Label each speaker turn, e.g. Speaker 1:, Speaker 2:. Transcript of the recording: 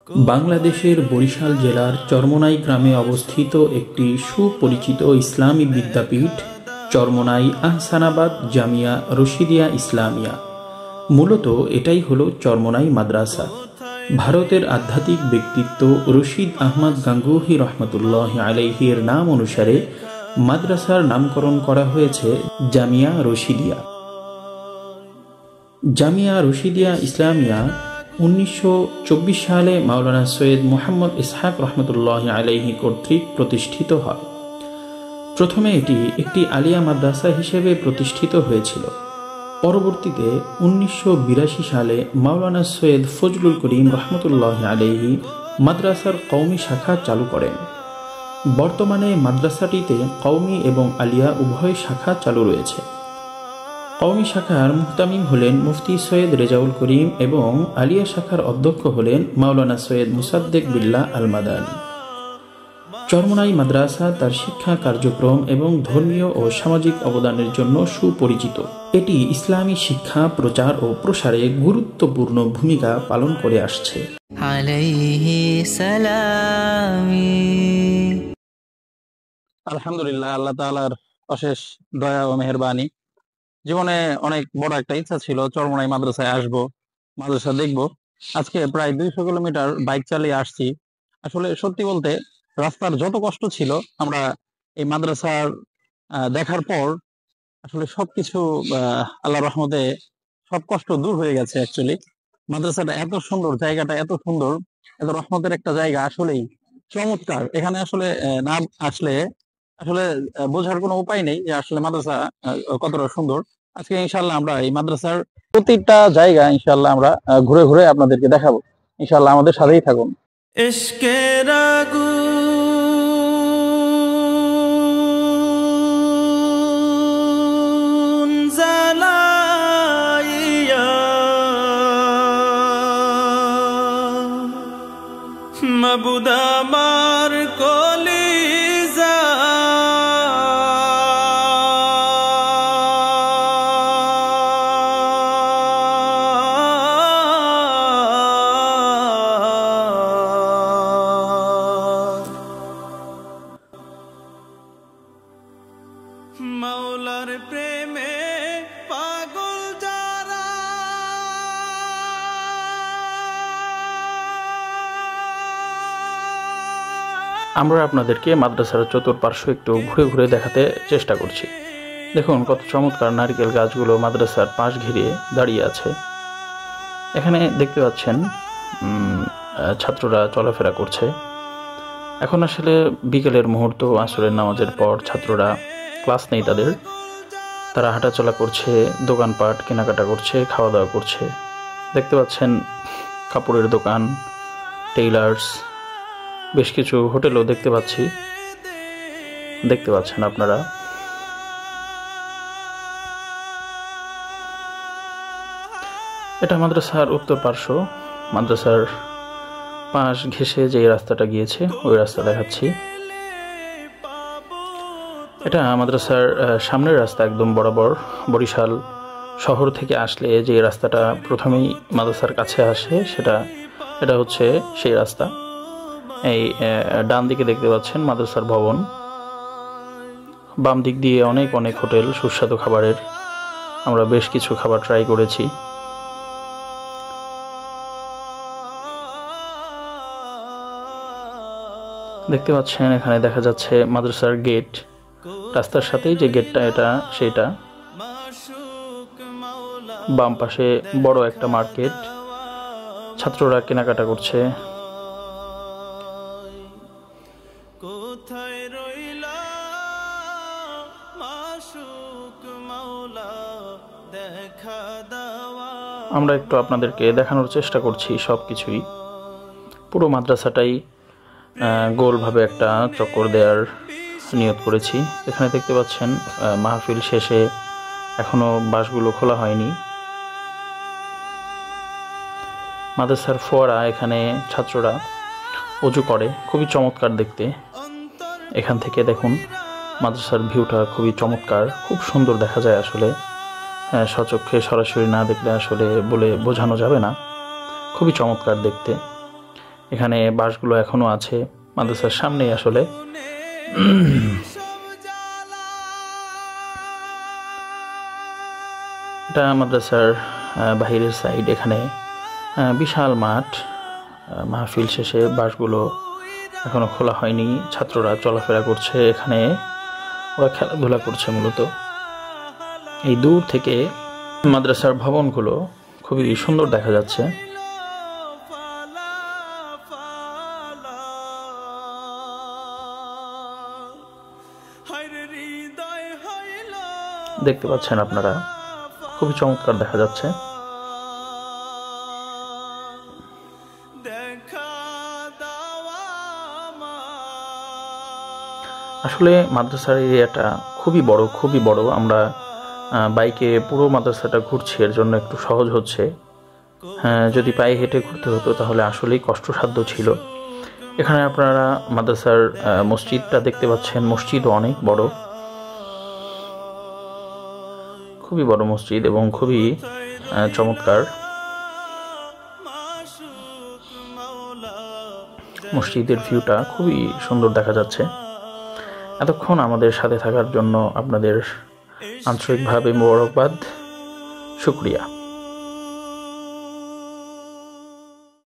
Speaker 1: বাংলাদেশের বরিশাল জেলার চরমোনাই গ্রামে অবস্থিত একটি সুপরিচিত ইসলামী বিদ্যাপীঠ চরমোনাই আহসানাবাদ জামিয়া রশিদিয়া ইসলামিয়া। মূলত এটাই হলো চরমোনাই মাদ্রাসা। ভারতের আধ্যাত্মিক ব্যক্তিত্ব রশিদ আহমদ গাঙ্গুহি রহমতুল্লাহ আলাইহির নাম অনুসারে মাদ্রাসার নামকরণ করা হয়েছে জামিয়া রশিদিয়া। জামিয়া রশিদিয়া ইসলামিয়া 1924 সালে মাওলানা সৈয়দ মোহাম্মদ ইসহাক রহমতুল্লাহ আলাইহি কর্তৃক প্রতিষ্ঠিত হয়। প্রথমে এটি একটি আলিয়া মাদ্রাসা হিসেবে প্রতিষ্ঠিত হয়েছিল। পরবর্তীতে 1982 সালে মাওলানা সৈয়দ ফজলুল করিম রহমতুল্লাহ আলাইহি মাদ্রাসার কওমি শাখা চালু করেন। বর্তমানে মাদ্রাসাটিতে কওমি এবং আলিয়া উভয় শাখা চালু রয়েছে। কওমি শাখার মুহতামিম হলেন মুফতি সৈয়দ রেজাউল করিম এবং আলিয়া শাখার অধ্যক্ষ হলেন মাওলানা সৈয়দ মুসাদ্দেক বিল্লাহ আল মাদানী। চরমোনাই মাদ্রাসা তার শিক্ষা কার্যক্রম এবং ধর্মীয় ও সামাজিক অবদানের জন্য সুপরিচিত। এটি ইসলামী শিক্ষা প্রচার ও প্রসারে গুরুত্বপূর্ণ ভূমিকা পালন করে আসছে।
Speaker 2: আলহামদুলিল্লাহ, আল্লাহ তাআলার অশেষ দয়া ও মেহেরবানি। জীবনে অনেক বড় একটা ইচ্ছা ছিল চরমোনাই মাদ্রাসায় আসবো, মাদ্রাসা দেখবো। আজকে প্রায় 200 কিলোমিটার বাইক চালিয়ে আসছি। আসলে সত্যি বলতে রাস্তার যত কষ্ট ছিল আমরা এই মাদ্রাসার দেখার পর আসলে সবকিছু আল্লাহর রহমতে সব কষ্ট দূর হয়ে গেছে। অ্যাকচুয়ালি মাদ্রাসাটা এত সুন্দর, জায়গাটা এত সুন্দর, এত রহমতের একটা জায়গা, আসলেই চমৎকার। এখানে আসলে না আসলে আসলে বোঝার কোনো উপায় নেই যে আসলে মাদ্রাসা কতটা সুন্দর। আজকে ইনশাআল্লাহ আমরা এই মাদ্রাসার প্রতিটা জায়গা ইনশাআল্লাহ আমরা ঘুরে ঘুরে আপনাদেরকে দেখাবো। ইনশাআল্লাহ আমাদের সাথেই থাকুন।
Speaker 3: ইশকের আগুন জ্বালাইয়া মাবুদ আমার কলিজা মাওলার প্রেমে পাগল যারা
Speaker 1: আমরা আপনাদেরকে মাদ্রাসার চতুর্পার্শ্ব একটু ঘুরে ঘুরে দেখাতে চেষ্টা করছি। দেখুন কত চমৎকার নারকেল গাছগুলো মাদ্রাসার পাশ ঘিরে দাঁড়িয়ে আছে। এখানে দেখতে পাচ্ছেন ছাত্ররা চলাফেরা করছে। এখন আসলে বিকেলের মুহূর্ত, আসরের নামাজের পর ছাত্ররা ক্লাস নেই তাদের, তারা হাঁটাচলা করছে, দোকানপাট কেনাকাটা করছে, খাওয়া দাওয়া করছে। দেখতে পাচ্ছেন কাপড়ের দোকান, টেইলার্স, বেশ কিছু হোটেলও দেখতে পাচ্ছেন আপনারা। এটা মাদ্রাসার উত্তর পার্শ্ব। মাদ্রাসার পাশ ঘেঁষে যে রাস্তাটা গিয়েছে ওই রাস্তা দেখাচ্ছি। এটা মাদ্রাসার সামনের রাস্তা, একদম বরাবর বরিশাল শহর থেকে আসলে যে রাস্তাটা প্রথমেই মাদ্রাসার কাছে আসে এটা হচ্ছে সেই রাস্তা। এই ডান দিকে দেখতে পাচ্ছেন মাদ্রাসার ভবন, বাম দিক দিয়ে অনেক অনেক হোটেল, সুস্বাদু খাবারের। আমরা বেশ কিছু খাবার ট্রাই করেছি। দেখতে পাচ্ছেন এখানে দেখা যাচ্ছে মাদ্রাসার গেট, রাস্তার সাথেই যে গেটটা সেটা। বাম পাশে বড় একটা মার্কেট, ছাত্ররা কেনাকাটা করছে। আমরা একটু আপনাদেরকে দেখানোর চেষ্টা করছি সবকিছুই। পুরো মাদ্রাসাটাই গোলভাবে একটা চক্কর দেওয়ার নিয়ত করেছি। এখানে দেখতে পাচ্ছেন মাহফিল শেষে এখনো বাসগুলো খোলা হয়নি। মাদ্রাসার ফোয়ারা, এখানে ছাত্ররা অজু করে, খুবই চমৎকার দেখতে। এখান থেকে দেখুন মাদ্রাসার ভিউটা খুবই চমৎকার, খুব সুন্দর দেখা যায়। আসলে সচক্ষে সরাসরি না দেখলে আসলে বলে বোঝানো যাবে না, খুবই চমৎকার দেখতে। এখানে বাসগুলো এখনো আছে মাদ্রাসার সামনে। আসলে এটা মাদ্রাসার বাহিরের সাইড। এখানে বিশাল মাঠ। মাহফিল শেষে বাসগুলো এখনো খোলা হয়নি, ছাত্ররা চলাফেরা করছে, এখানে ওরা খেলাধুলা করছে মূলত। এই দূর থেকে মাদ্রাসার ভবনগুলো খুবই সুন্দর দেখা যাচ্ছে। দেখতে পাচ্ছেন আপনারা, খুবই চমৎকার দেখা যাচ্ছে। আসলে মাদ্রাসার এরিয়াটা খুবই বড়। আমরা বাইকে পুরো মাদ্রাসাটা ঘুরছি, এর জন্য একটু সহজ হচ্ছে। যদি পায়ে হেঁটে ঘুরতে হতো তাহলে আসলেই কষ্টসাধ্য ছিল। এখানে আপনারা মাদ্রাসার মসজিদটা দেখতে পাচ্ছেন। মসজিদও অনেক বড়, খুবই বড় মসজিদ এবং খুবই চমৎকার। মসজিদের ভিউটা খুবই সুন্দর দেখা যাচ্ছে। এতক্ষণ আমাদের সাথে থাকার জন্য আপনাদের আন্তরিকভাবে মোবারকবাদ, শুকরিয়া।